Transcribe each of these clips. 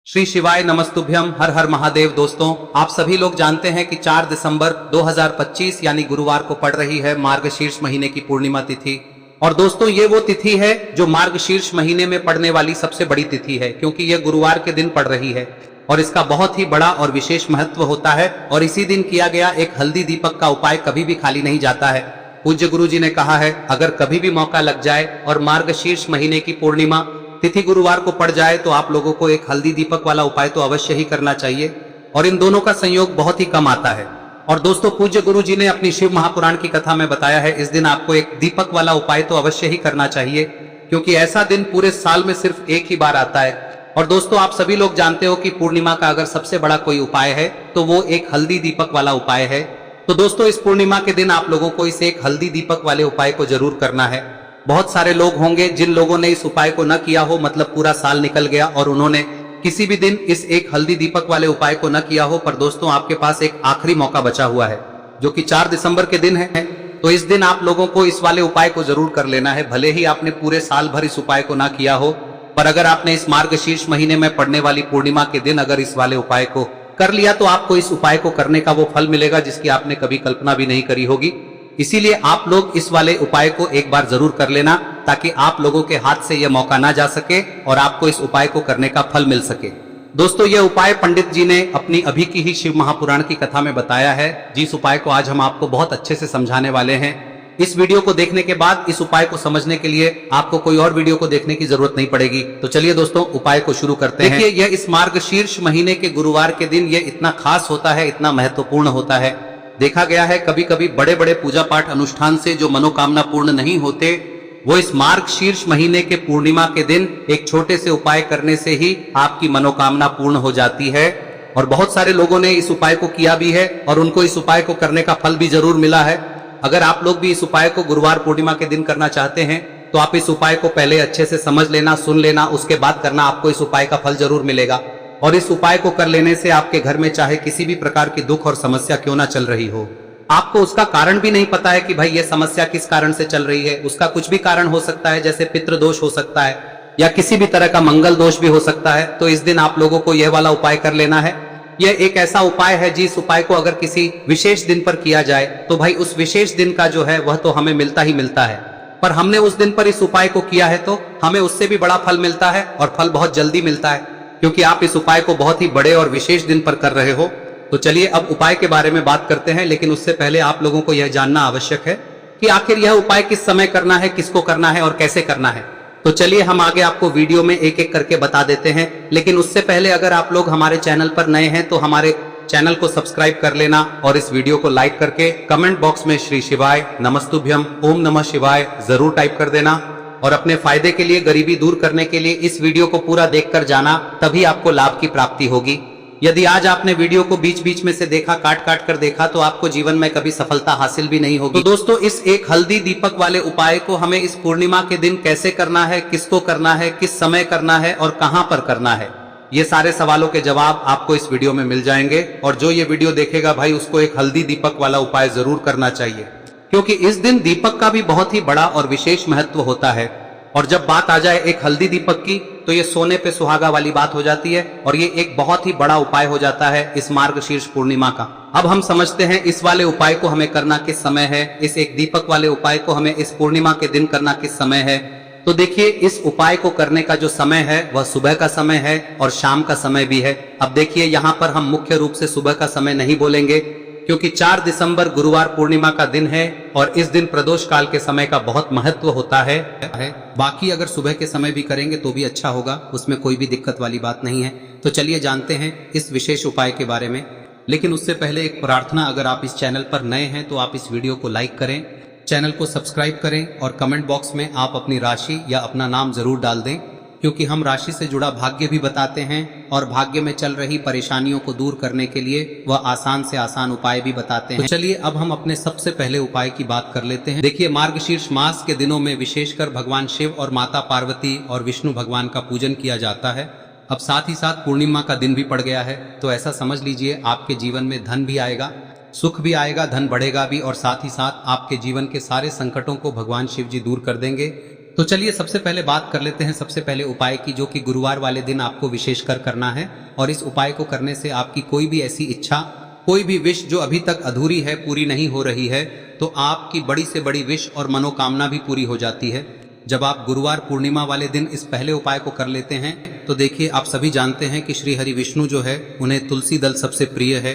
श्री शिवाय नमस्तुभ्यम। हर हर महादेव। दोस्तों, आप सभी लोग जानते हैं कि 4 दिसंबर 2025 यानी गुरुवार को पड़ रही है मार्गशीर्ष महीने की पूर्णिमा तिथि। और दोस्तों, ये वो तिथि है जो मार्गशीर्ष महीने में पड़ने वाली सबसे बड़ी तिथि है, क्योंकि यह गुरुवार के दिन पड़ रही है और इसका बहुत ही बड़ा और विशेष महत्व होता है। और इसी दिन किया गया एक हल्दी दीपक का उपाय कभी भी खाली नहीं जाता है। पूज्य गुरु जी ने कहा है, अगर कभी भी मौका लग जाए और मार्गशीर्ष महीने की पूर्णिमा तिथि गुरुवार को पड़ जाए तो आप लोगों को एक हल्दी दीपक वाला उपाय तो अवश्य ही करना चाहिए। और इन दोनों का संयोग बहुत ही कम आता है। और दोस्तों, पूज्य गुरु जी ने अपनी शिव महापुराण की कथा में बताया है, इस दिन आपको एक दीपक वाला उपाय तो अवश्य ही करना चाहिए, क्योंकि ऐसा दिन पूरे साल में सिर्फ एक ही बार आता है। और दोस्तों, आप सभी लोग जानते हो कि पूर्णिमा का अगर सबसे बड़ा कोई उपाय है तो वो एक हल्दी दीपक वाला उपाय है। तो दोस्तों, इस पूर्णिमा के दिन आप लोगों को इस एक हल्दी दीपक वाले उपाय को जरूर करना है। बहुत सारे लोग होंगे जिन लोगों ने इस उपाय को न किया हो, मतलब पूरा साल निकल गया और उन्होंने किसी भी दिन इस एक हल्दी दीपक वाले उपाय को न किया हो। पर दोस्तों, आपके पास एक आखिरी मौका बचा हुआ है, जो कि 4 दिसंबर के दिन है। तो इस दिन आप लोगों को इस वाले उपाय को जरूर कर लेना है। भले ही आपने पूरे साल भर इस उपाय को ना किया हो, पर अगर आपने इस मार्गशीर्ष महीने में पड़ने वाली पूर्णिमा के दिन अगर इस वाले उपाय को कर लिया तो आपको इस उपाय को करने का वो फल मिलेगा जिसकी आपने कभी कल्पना भी नहीं करी होगी। इसीलिए आप लोग इस वाले उपाय को एक बार जरूर कर लेना, ताकि आप लोगों के हाथ से यह मौका ना जा सके और आपको इस उपाय को करने का फल मिल सके। दोस्तों, यह उपाय पंडित जी ने अपनी अभी की ही शिव महापुराण की कथा में बताया है, जिस उपाय को आज हम आपको बहुत अच्छे से समझाने वाले हैं। इस वीडियो को देखने के बाद इस उपाय को समझने के लिए आपको कोई और वीडियो को देखने की जरूरत नहीं पड़ेगी। तो चलिए दोस्तों, उपाय को शुरू करते हैं। देखिए, यह इस मार्गशीर्ष महीने के गुरुवार के दिन यह इतना खास होता है, इतना महत्वपूर्ण होता है। देखा गया है कभी कभी बड़े बड़े पूजा पाठ अनुष्ठान से जो मनोकामना पूर्ण नहीं होते, वो इस मार्गशीर्ष महीने के पूर्णिमा के दिन एक छोटे से उपाय करने से ही आपकी मनोकामना पूर्ण हो जाती है। और बहुत सारे लोगों ने इस उपाय को किया भी है और उनको इस उपाय को करने का फल भी जरूर मिला है। अगर आप लोग भी इस उपाय को गुरुवार पूर्णिमा के दिन करना चाहते हैं तो आप इस उपाय को पहले अच्छे से समझ लेना, सुन लेना, उसके बाद करना। आपको इस उपाय का फल जरूर मिलेगा। और इस उपाय को कर लेने से आपके घर में चाहे किसी भी प्रकार की दुख और समस्या क्यों ना चल रही हो, आपको उसका कारण भी नहीं पता है कि भाई ये समस्या किस कारण से चल रही है। उसका कुछ भी कारण हो सकता है, जैसे पितृदोष हो सकता है या किसी भी तरह का मंगल दोष भी हो सकता है। तो इस दिन आप लोगों को यह वाला उपाय कर लेना है। यह एक ऐसा उपाय है जिस उपाय को अगर किसी विशेष दिन पर किया जाए तो भाई उस विशेष दिन का जो है वह तो हमें मिलता ही मिलता है। पर हमने उस दिन पर इस उपाय को किया है तो हमें उससे भी बड़ा फल मिलता है, और फल बहुत जल्दी मिलता है, क्योंकि आप इस उपाय को बहुत ही बड़े और विशेष दिन पर कर रहे हो। तो चलिए अब उपाय के बारे में बात करते हैं, लेकिन उससे पहले आप लोगों को यह जानना आवश्यक है कि आखिर यह उपाय किस समय करना है, किसको करना है और कैसे करना है। तो चलिए हम आगे आपको वीडियो में एक एक करके बता देते हैं। लेकिन उससे पहले अगर आप लोग हमारे चैनल पर नए हैं तो हमारे चैनल को सब्सक्राइब कर लेना और इस वीडियो को लाइक करके कमेंट बॉक्स में श्री शिवाय नमस्तुभ्यम ओम नमः शिवाय जरूर टाइप कर देना। और अपने फायदे के लिए, गरीबी दूर करने के लिए इस वीडियो को पूरा देखकर जाना, तभी आपको लाभ की प्राप्ति होगी। यदि आज आपने वीडियो को बीच बीच में से देखा, काट काट कर देखा, तो आपको जीवन में कभी सफलता हासिल भी नहीं होगी। तो दोस्तों, इस एक हल्दी दीपक वाले उपाय को हमें इस पूर्णिमा के दिन कैसे करना है, किसको करना है, किस समय करना है और कहां पर करना है, ये सारे सवालों के जवाब आपको इस वीडियो में मिल जाएंगे। और जो ये वीडियो देखेगा भाई, उसको एक हल्दी दीपक वाला उपाय जरूर करना चाहिए, क्योंकि इस दिन दीपक का भी बहुत ही बड़ा और विशेष महत्व होता है। और जब बात आ जाए एक हल्दी दीपक की, तो ये सोने पे सुहागा वाली बात हो जाती है और ये एक बहुत ही बड़ा उपाय हो जाता है इस मार्गशीर्ष पूर्णिमा का। अब हम समझते हैं इस वाले उपाय को हमें करना किस समय है, इस एक दीपक वाले उपाय को हमें इस पूर्णिमा के दिन करना किस समय है। तो देखिए, इस उपाय को करने का जो समय है वह सुबह का समय है और शाम का समय भी है। अब देखिए, यहाँ पर हम मुख्य रूप से सुबह का समय नहीं बोलेंगे, क्योंकि 4 दिसंबर गुरुवार पूर्णिमा का दिन है और इस दिन प्रदोष काल के समय का बहुत महत्व होता है। बाकी अगर सुबह के समय भी करेंगे तो भी अच्छा होगा, उसमें कोई भी दिक्कत वाली बात नहीं है। तो चलिए जानते हैं इस विशेष उपाय के बारे में। लेकिन उससे पहले एक प्रार्थना, अगर आप इस चैनल पर नए हैं तो आप इस वीडियो को लाइक करें, चैनल को सब्सक्राइब करें और कमेंट बॉक्स में आप अपनी राशि या अपना नाम जरूर डाल दें, क्योंकि हम राशि से जुड़ा भाग्य भी बताते हैं और भाग्य में चल रही परेशानियों को दूर करने के लिए वह आसान से आसान उपाय भी बताते हैं। तो चलिए अब हम अपने सबसे पहले उपाय की बात कर लेते हैं। देखिए, मार्गशीर्ष मास के दिनों में विशेषकर भगवान शिव और माता पार्वती और विष्णु भगवान का पूजन किया जाता है। अब साथ ही साथ पूर्णिमा का दिन भी पड़ गया है, तो ऐसा समझ लीजिए आपके जीवन में धन भी आएगा, सुख भी आएगा, धन बढ़ेगा भी, और साथ ही साथ आपके जीवन के सारे संकटों को भगवान शिव जी दूर कर देंगे। तो चलिए सबसे पहले बात कर लेते हैं सबसे पहले उपाय की, जो कि गुरुवार वाले दिन आपको विशेषकर करना है। और इस उपाय को करने से आपकी कोई भी ऐसी इच्छा, कोई भी विश जो अभी तक अधूरी है, पूरी नहीं हो रही है, तो आपकी बड़ी से बड़ी विश और मनोकामना भी पूरी हो जाती है जब आप गुरुवार पूर्णिमा वाले दिन इस पहले उपाय को कर लेते हैं। तो देखिए, आप सभी जानते हैं कि श्री हरि विष्णु जो है उन्हें तुलसी दल सबसे प्रिय है।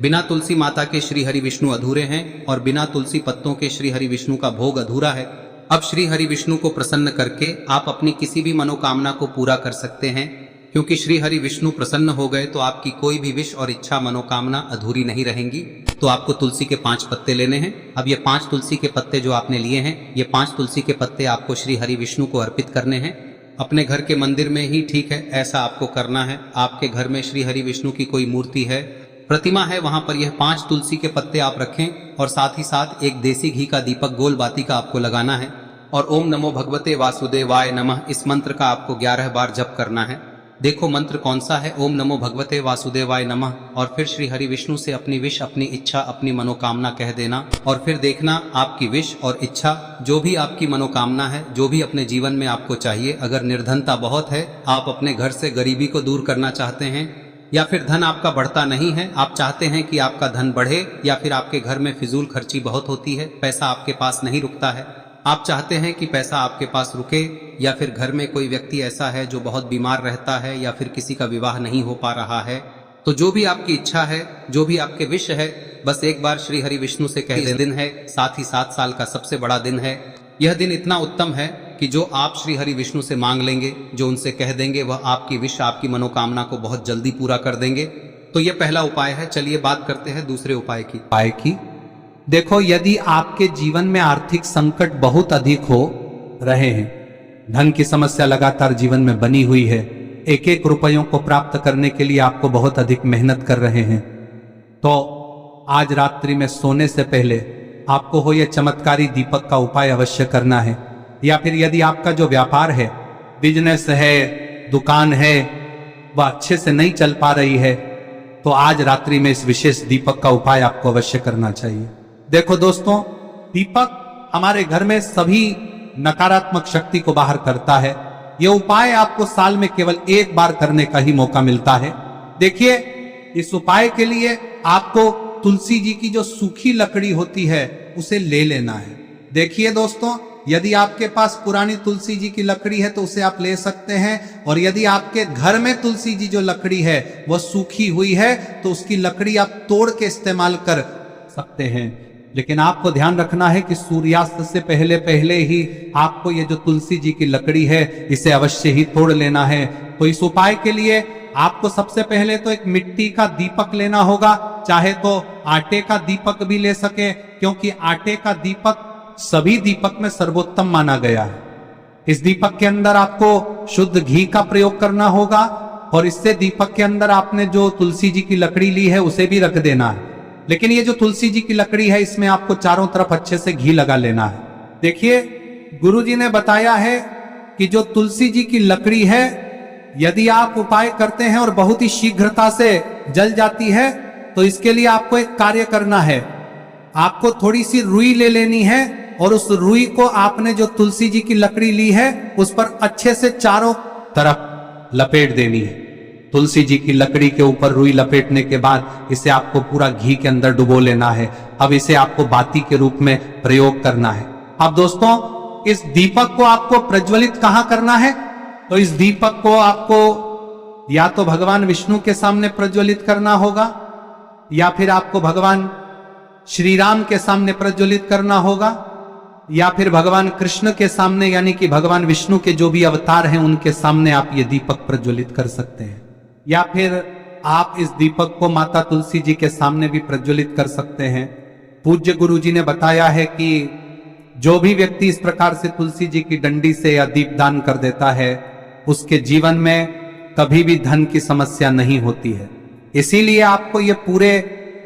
बिना तुलसी माता के श्री हरि विष्णु अधूरे हैं और बिना तुलसी पत्तों के श्री हरि विष्णु का भोग अधूरा है। अब श्री हरि विष्णु को प्रसन्न करके आप अपनी किसी भी मनोकामना को पूरा कर सकते हैं, क्योंकि श्री हरि विष्णु प्रसन्न हो गए तो आपकी कोई भी विश और इच्छा मनोकामना अधूरी नहीं रहेंगी। तो आपको तुलसी के 5 पत्ते लेने हैं। अब ये 5 तुलसी के पत्ते जो आपने लिए हैं, ये 5 तुलसी के पत्ते आपको श्री हरि विष्णु को अर्पित करने हैं। अपने घर के मंदिर में ही ठीक है, ऐसा आपको करना है। आपके घर में श्री हरि विष्णु की कोई मूर्ति है, प्रतिमा है, वहां पर यह 5 तुलसी के पत्ते आप रखें और साथ ही साथ एक देसी घी का दीपक गोल बाती का आपको लगाना है। और ओम नमो भगवते वासुदेवाय नमः इस मंत्र का आपको 11 बार जप करना है। देखो मंत्र कौन सा है, ओम नमो भगवते वासुदेवाय नमः। और फिर श्री हरि विष्णु से अपनी विश, अपनी इच्छा, अपनी मनोकामना कह देना। और फिर देखना आपकी विश और इच्छा, जो भी आपकी मनोकामना है, जो भी अपने जीवन में आपको चाहिए। अगर निर्धनता बहुत है, आप अपने घर से गरीबी को दूर करना चाहते हैं, या फिर धन आपका बढ़ता नहीं है, आप चाहते हैं कि आपका धन बढ़े, या फिर आपके घर में फिजूल खर्ची बहुत होती है, पैसा आपके पास नहीं रुकता है, आप चाहते हैं कि पैसा आपके पास रुके, या फिर घर में कोई व्यक्ति ऐसा है जो बहुत बीमार रहता है, या फिर किसी का विवाह नहीं हो पा रहा है, तो जो भी आपकी इच्छा है, जो भी आपके विश है, बस एक बार श्री हरि विष्णु से कह दें। दिन है, साथ ही 7 साल का सबसे बड़ा दिन है। यह दिन इतना उत्तम है कि जो आप श्री हरि विष्णु से मांग लेंगे, जो उनसे कह देंगे, वह आपकी विश, आपकी मनोकामना को बहुत जल्दी पूरा कर देंगे। तो यह पहला उपाय है। चलिए बात करते हैं दूसरे उपाय की। देखो, यदि आपके जीवन में आर्थिक संकट बहुत अधिक हो रहे हैं, धन की समस्या लगातार जीवन में बनी हुई है, एक एक रुपयों को प्राप्त करने के लिए आपको बहुत अधिक मेहनत कर रहे हैं, तो आज रात्रि में सोने से पहले आपको हो यह चमत्कारी दीपक का उपाय अवश्य करना है। या फिर यदि आपका जो व्यापार है, बिजनेस है, दुकान है, वह अच्छे से नहीं चल पा रही है, तो आज रात्रि में इस विशेष दीपक का उपाय आपको अवश्य करना चाहिए। देखो दोस्तों, दीपक हमारे घर में सभी नकारात्मक शक्ति को बाहर करता है। यह उपाय आपको साल में केवल 1 बार करने का ही मौका मिलता है। देखिए, इस उपाय के लिए आपको तुलसी जी की जो सूखी लकड़ी होती है उसे ले लेना है। देखिए दोस्तों, यदि आपके पास पुरानी तुलसी जी की लकड़ी है तो उसे आप ले सकते हैं, और यदि आपके घर में तुलसी जी जो लकड़ी है वह सूखी हुई है तो उसकी लकड़ी आप तोड़ के इस्तेमाल कर सकते हैं। लेकिन आपको ध्यान रखना है कि सूर्यास्त से पहले पहले ही आपको ये जो तुलसी जी की लकड़ी है इसे अवश्य ही तोड़ लेना है। तो इस उपाय के लिए आपको सबसे पहले तो एक मिट्टी का दीपक लेना होगा, चाहे तो आटे का दीपक भी ले सके, क्योंकि आटे का दीपक सभी दीपक में सर्वोत्तम माना गया है। इस दीपक के अंदर आपको शुद्ध घी का प्रयोग करना होगा, और इससे दीपक के अंदर आपने जो तुलसी जी की लकड़ी ली है उसे भी रख देना है। लेकिन ये जो तुलसी जी की लकड़ी है, इसमें आपको चारों तरफ अच्छे से घी लगा लेना है। देखिए, गुरु जी ने बताया है कि जो तुलसी जी की लकड़ी है, यदि आप उपाय करते हैं और बहुत ही शीघ्रता से जल जाती है, तो इसके लिए आपको एक कार्य करना है। आपको थोड़ी सी रुई ले लेनी है, और उस रुई को आपने जो तुलसी जी की लकड़ी ली है उस पर अच्छे से चारों तरफ लपेट देनी है। तुलसी जी की लकड़ी के ऊपर रुई लपेटने के बाद इसे आपको पूरा घी के अंदर डुबो लेना है। अब इसे आपको बाती के रूप में प्रयोग करना है। अब दोस्तों, इस दीपक को आपको प्रज्वलित कहां करना है? तो इस दीपक को आपको या तो भगवान विष्णु के सामने प्रज्वलित करना होगा, या फिर आपको भगवान श्री राम के सामने प्रज्वलित करना होगा, या फिर भगवान कृष्ण के सामने, यानी कि भगवान विष्णु के जो भी अवतार हैं उनके सामने आप ये दीपक प्रज्वलित कर सकते हैं। या फिर आप इस दीपक को माता तुलसी जी के सामने भी प्रज्वलित कर सकते हैं। पूज्य गुरु जी ने बताया है कि जो भी व्यक्ति इस प्रकार से तुलसी जी की डंडी से या दीपदान कर देता है, उसके जीवन में कभी भी धन की समस्या नहीं होती है। इसीलिए आपको ये पूरे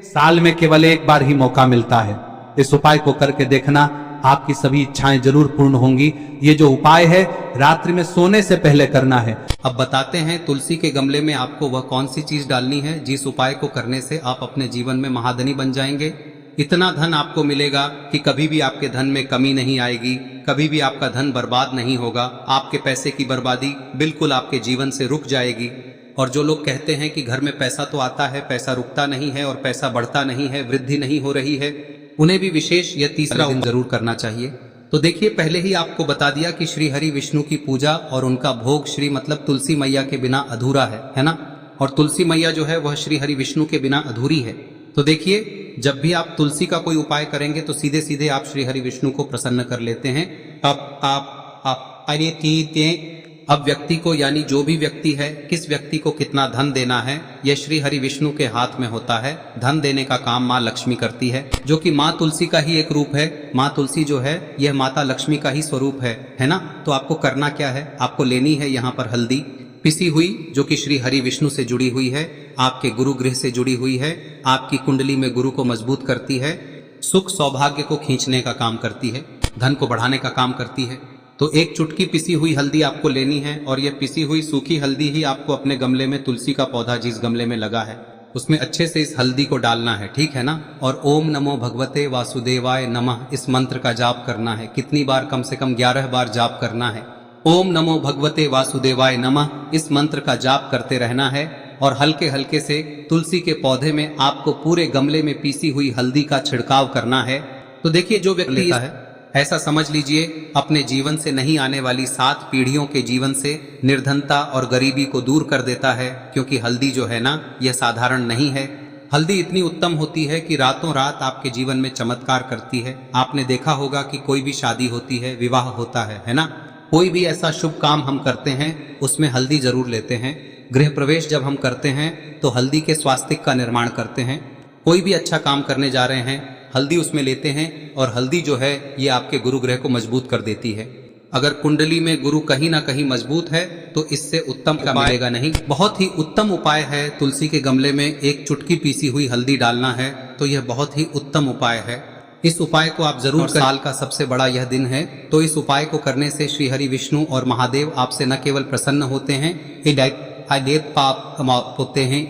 साल में केवल 1 बार ही मौका मिलता है। इस उपाय को करके देखना, आपकी सभी इच्छाएं जरूर पूर्ण होंगी। ये जो उपाय है रात्रि में सोने से पहले करना है। अब बताते हैं तुलसी के गमले में आपको वह कौन सी चीज डालनी है जिस उपाय को करने से आप अपने जीवन में महाधनी बन जाएंगे। इतना धन आपको मिलेगा कि कभी भी आपके धन में कमी नहीं आएगी, कभी भी आपका धन बर्बाद नहीं होगा। आपके पैसे की बर्बादी बिल्कुल आपके जीवन से रुक जाएगी। और जो लोग कहते हैं कि घर में पैसा तो आता है, पैसा रुकता नहीं है और पैसा बढ़ता नहीं है, वृद्धि नहीं हो रही है, उन्हें भी विशेष यह तीसरा दिन जरूर करना चाहिए। तो देखिए, पहले ही आपको बता दिया कि श्री हरि विष्णु की पूजा और उनका भोग श्री मतलब तुलसी मैया के बिना अधूरा है ना। और तुलसी मैया जो है वह श्री हरि विष्णु के बिना अधूरी है। तो देखिए, जब भी आप तुलसी का कोई उपाय करेंगे तो सीधे सीधे आप श्री हरि विष्णु को प्रसन्न कर लेते हैं। अब व्यक्ति को, यानी जो भी व्यक्ति है, किस व्यक्ति को कितना धन देना है, यह श्री हरि विष्णु के हाथ में होता है। धन देने का काम माँ लक्ष्मी करती है, जो कि माँ तुलसी का ही एक रूप है। माँ तुलसी जो है यह माता लक्ष्मी का ही स्वरूप है ना। तो आपको करना क्या है, आपको लेनी है यहाँ पर हल्दी पिसी हुई, जो कि श्री हरि विष्णु से जुड़ी हुई है, आपके गुरु गृह से जुड़ी हुई है, आपकी कुंडली में गुरु को मजबूत करती है, सुख सौभाग्य को खींचने का काम करती है, धन को बढ़ाने का काम करती है। तो एक चुटकी पिसी हुई हल्दी आपको लेनी है और यह पिसी हुई सूखी हल्दी ही आपको अपने गमले में, तुलसी का पौधा जिस गमले में लगा है उसमें अच्छे से इस हल्दी को डालना है, ठीक है ना। और ओम नमो भगवते वासुदेवाय नमः इस मंत्र का जाप करना है। कितनी बार? कम से कम 11 बार जाप करना है। ओम नमो भगवते वासुदेवाय नमः इस मंत्र का जाप करते रहना है। और हल्के हल्के से तुलसी के पौधे में आपको पूरे गमले में पीसी हुई हल्दी का छिड़काव करना है। तो देखिए, जो व्यक्ति लेता है, ऐसा समझ लीजिए अपने जीवन से नहीं आने वाली 7 पीढ़ियों के जीवन से निर्धनता और गरीबी को दूर कर देता है। क्योंकि हल्दी जो है ना, यह साधारण नहीं है। हल्दी इतनी उत्तम होती है कि रातों रात आपके जीवन में चमत्कार करती है। आपने देखा होगा कि कोई भी शादी होती है, विवाह होता है ना, कोई भी ऐसा शुभ काम हम करते हैं उसमें हल्दी जरूर लेते हैं। गृह प्रवेश जब हम करते हैं तो हल्दी के स्वास्तिक का निर्माण करते हैं। कोई भी अच्छा काम करने जा रहे हैं, हल्दी उसमें लेते हैं। और हल्दी जो है ये आपके गुरु ग्रह को मजबूत कर देती है। अगर कुंडली में गुरु कहीं ना कहीं मजबूत है तो इससे उत्तम का मिलेगा नहीं। बहुत ही उत्तम उपाय है, तुलसी के गमले में एक चुटकी पीसी हुई हल्दी डालना है। तो यह बहुत ही उत्तम उपाय है। इस उपाय को आप जरूर, साल का सबसे बड़ा यह दिन है, तो इस उपाय को करने से श्री हरि विष्णु और महादेव आपसे न केवल प्रसन्न होते हैं, पाप होते हैं,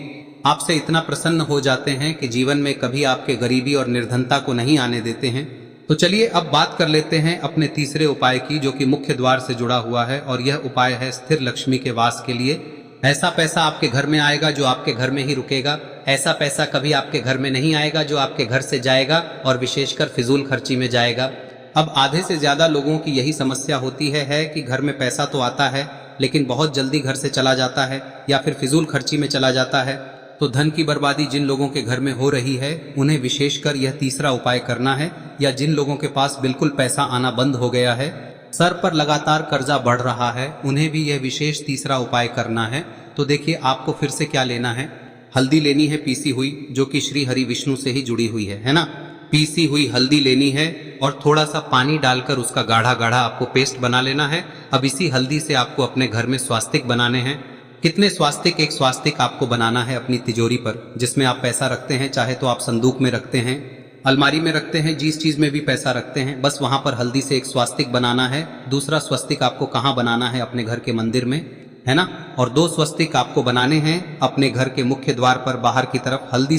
आपसे इतना प्रसन्न हो जाते हैं कि जीवन में कभी आपके गरीबी और निर्धनता को नहीं आने देते हैं। तो चलिए अब बात कर लेते हैं अपने तीसरे उपाय की, जो कि मुख्य द्वार से जुड़ा हुआ है। और यह उपाय है स्थिर लक्ष्मी के वास के लिए। ऐसा पैसा आपके घर में आएगा जो आपके घर में ही रुकेगा। ऐसा पैसा कभी आपके घर में नहीं आएगा जो आपके घर से जाएगा और विशेषकर फिजूल खर्ची में जाएगा। अब आधे से ज्यादा लोगों की यही समस्या होती है कि घर में पैसा तो आता है लेकिन बहुत जल्दी घर से चला जाता है या फिर फिजूल खर्ची में चला जाता है। तो धन की बर्बादी जिन लोगों के घर में हो रही है उन्हें विशेषकर यह तीसरा उपाय करना है। या जिन लोगों के पास बिल्कुल पैसा आना बंद हो गया है, सर पर लगातार कर्जा बढ़ रहा है, उन्हें भी यह विशेष तीसरा उपाय करना है। तो देखिए, आपको फिर से क्या लेना है, हल्दी लेनी है पीसी हुई, जो कि श्री हरि विष्णु से ही जुड़ी हुई है ना। पीसी हुई हल्दी लेनी है और थोड़ा सा पानी डालकर उसका गाढ़ा गाढ़ा आपको पेस्ट बना लेना है। अब इसी हल्दी से आपको अपने घर में स्वास्तिक बनाने हैं। कितने स्वास्तिक? एक स्वास्तिक आपको बनाना है अपनी तिजोरी पर, जिसमें आप पैसा रखते हैं। चाहे तो आप संदूक में रखते हैं, अलमारी में रखते हैं, जिस चीज में भी पैसा रखते हैं, बस वहां पर हल्दी से एक स्वास्तिक बनाना है। दूसरा स्वस्तिक आपको कहाँ बनाना है? अपने घर के मंदिर में, है ना। और 2 स्वस्तिक आपको बनाने हैं अपने घर के मुख्य द्वार पर बाहर की तरफ। हल्दी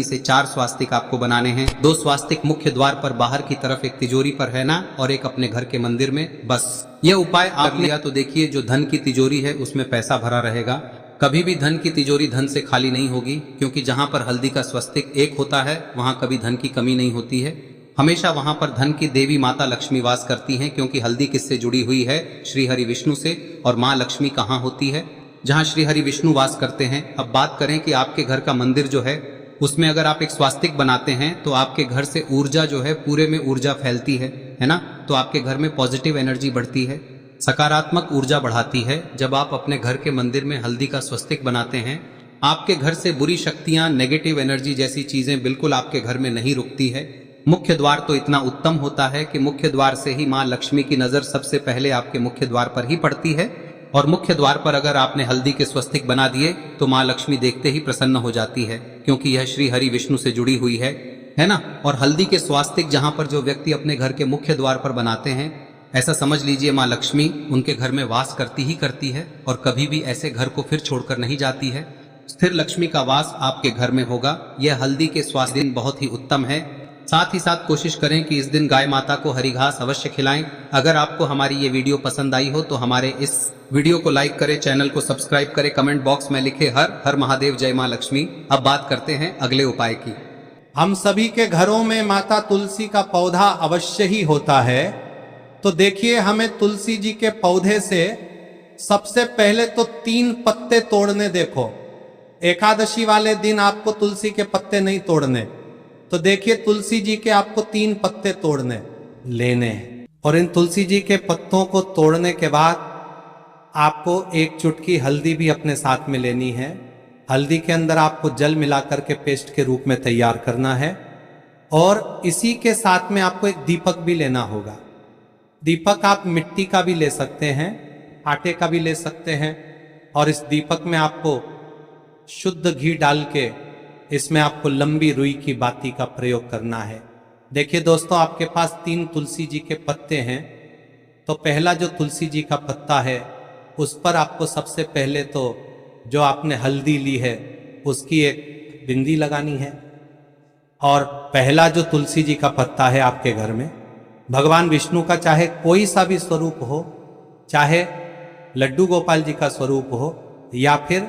से 4 स्वास्तिक आपको बनाने हैं। 2 स्वास्तिक मुख्य द्वार पर बाहर की तरफ, एक तिजोरी पर, है ना, और एक अपने घर के मंदिर में। बस यह उपाय आप लिया तो देखिए, जो धन की तिजोरी है उसमें पैसा भरा रहेगा। कभी भी धन की तिजोरी धन से खाली नहीं होगी, क्योंकि जहां पर हल्दी का स्वस्तिक एक होता है वहां कभी धन की कमी नहीं होती है। हमेशा वहां पर धन की देवी माता लक्ष्मी वास करती हैं, क्योंकि हल्दी किससे जुड़ी हुई है? श्री हरि विष्णु से। और माँ लक्ष्मी कहाँ होती है? जहाँ श्री हरि विष्णु वास करते हैं। अब बात करें कि आपके घर का मंदिर जो है उसमें अगर आप एक स्वास्तिक बनाते हैं तो आपके घर से ऊर्जा जो है, पूरे में ऊर्जा फैलती है ना। तो आपके घर में पॉजिटिव एनर्जी बढ़ती है, सकारात्मक ऊर्जा बढ़ाती है। जब आप अपने घर के मंदिर में हल्दी का स्वस्तिक बनाते हैं, आपके घर से बुरी शक्तियां, नेगेटिव एनर्जी जैसी चीजें बिल्कुल आपके घर में नहीं रुकती है। मुख्य द्वार तो इतना उत्तम होता है कि मुख्य द्वार से ही माँ लक्ष्मी की नजर सबसे पहले आपके मुख्य द्वार पर ही पड़ती है। और मुख्य द्वार पर अगर आपने हल्दी के स्वस्तिक बना दिए तो माँ लक्ष्मी देखते ही प्रसन्न हो जाती है, क्योंकि यह श्री हरि विष्णु से जुड़ी हुई है ना। और हल्दी के स्वास्तिक जहां पर जो व्यक्ति अपने घर के मुख्य द्वार पर बनाते हैं, ऐसा समझ लीजिए माँ लक्ष्मी उनके घर में वास करती ही करती है और कभी भी ऐसे घर को फिर छोड़कर नहीं जाती है। स्थिर लक्ष्मी का वास आपके घर में होगा। यह हल्दी के स्वास्थ्य दिन बहुत ही उत्तम है। साथ ही साथ कोशिश करें कि इस दिन गाय माता को हरी घास अवश्य खिलाएं। अगर आपको हमारी ये वीडियो पसंद आई हो तो हमारे इस वीडियो को लाइक करें, चैनल को सब्सक्राइब करें, कमेंट बॉक्स में लिखे हर हर महादेव, जय मां लक्ष्मी। अब बात करते हैं अगले उपाय की। हम सभी के घरों में माता तुलसी का पौधा अवश्य ही होता है। तो देखिए, हमें तुलसी जी के पौधे से सबसे पहले तो 3 पत्ते तोड़ने। देखो, एकादशी वाले दिन आपको तुलसी के पत्ते नहीं तोड़ने। तो देखिए, तुलसी जी के आपको 3 पत्ते तोड़ने लेने हैं। और इन तुलसी जी के पत्तों को तोड़ने के बाद आपको 1 चुटकी हल्दी भी अपने साथ में लेनी है। हल्दी के अंदर आपको जल मिलाकर के पेस्ट के रूप में तैयार करना है। और इसी के साथ में आपको एक दीपक भी लेना होगा। दीपक आप मिट्टी का भी ले सकते हैं, आटे का भी ले सकते हैं। और इस दीपक में आपको शुद्ध घी डाल के इसमें आपको लंबी रुई की बाती का प्रयोग करना है। देखिए दोस्तों, आपके पास 3 तुलसी जी के पत्ते हैं। तो पहला जो तुलसी जी का पत्ता है उस पर आपको सबसे पहले तो जो आपने हल्दी ली है उसकी एक बिंदी लगानी है। और पहला जो तुलसी जी का पत्ता है आपके घर में, भगवान विष्णु का चाहे कोई सा भी स्वरूप हो, चाहे लड्डू गोपाल जी का स्वरूप हो, या फिर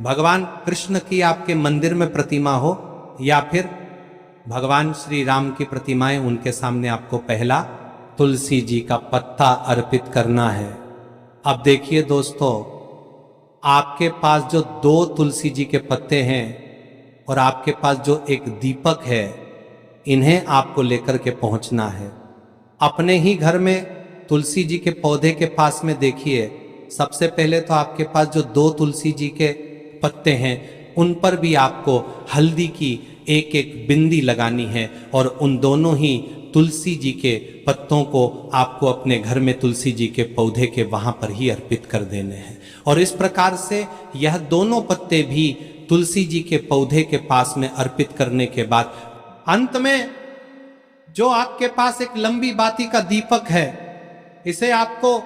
भगवान कृष्ण की आपके मंदिर में प्रतिमा हो, या फिर भगवान श्री राम की प्रतिमाएं, उनके सामने आपको पहला तुलसी जी का पत्ता अर्पित करना है। अब देखिए दोस्तों, आपके पास जो 2 तुलसी जी के पत्ते हैं और आपके पास जो एक दीपक है, इन्हें आपको लेकर के पहुंचना है। अपने ही घर में तुलसी जी के पौधे के पास में देखिए, सबसे पहले तो आपके पास जो 2 तुलसी जी के पत्ते हैं उन पर भी आपको हल्दी की एक बिंदी लगानी है। और उन दोनों ही तुलसी जी के पत्तों को आपको अपने घर में तुलसी जी के पौधे के वहां पर ही अर्पित कर देने हैं। और इस प्रकार से यह दोनों पत्ते भी तुलसी जी के पौधे के पास में अर्पित करने के बाद अंत में जो आपके पास एक लंबी बाती का दीपक है, इसे आपको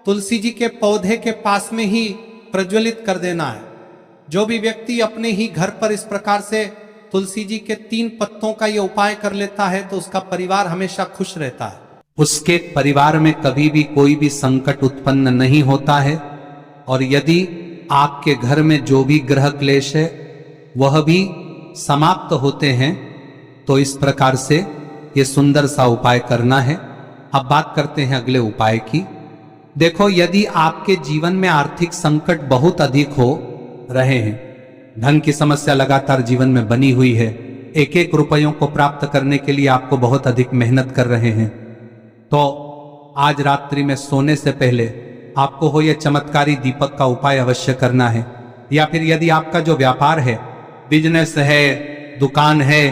तुलसी जी के पौधे के पास में ही प्रज्वलित कर देना है। जो भी व्यक्ति अपने ही घर पर इस प्रकार से तुलसी जी के 3 पत्तों का ये उपाय कर लेता है तो उसका परिवार हमेशा खुश रहता है। उसके परिवार में कभी भी कोई भी संकट उत्पन्न नहीं होता है। और यदि आपके घर में जो भी ग्रह क्लेश है वह भी समाप्त होते हैं। तो इस प्रकार से ये सुंदर सा उपाय करना है। अब बात करते हैं अगले उपाय की। देखो, यदि आपके जीवन में आर्थिक संकट बहुत अधिक हो रहे हैं, धन की समस्या लगातार जीवन में बनी हुई है, एक रुपयों को प्राप्त करने के लिए आपको बहुत अधिक मेहनत कर रहे हैं, तो आज रात्रि में सोने से पहले आपको हो यह चमत्कारी दीपक का उपाय अवश्य करना है। या फिर यदि आपका जो व्यापार है, बिजनेस है, दुकान है,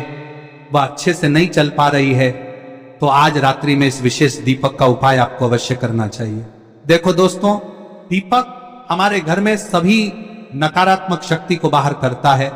वह अच्छे से नहीं चल पा रही है, तो आज रात्रि में इस विशेष दीपक का उपाय आपको अवश्य करना चाहिए। देखो दोस्तों, दीपक हमारे घर में सभी नकारात्मक शक्ति को बाहर करता है।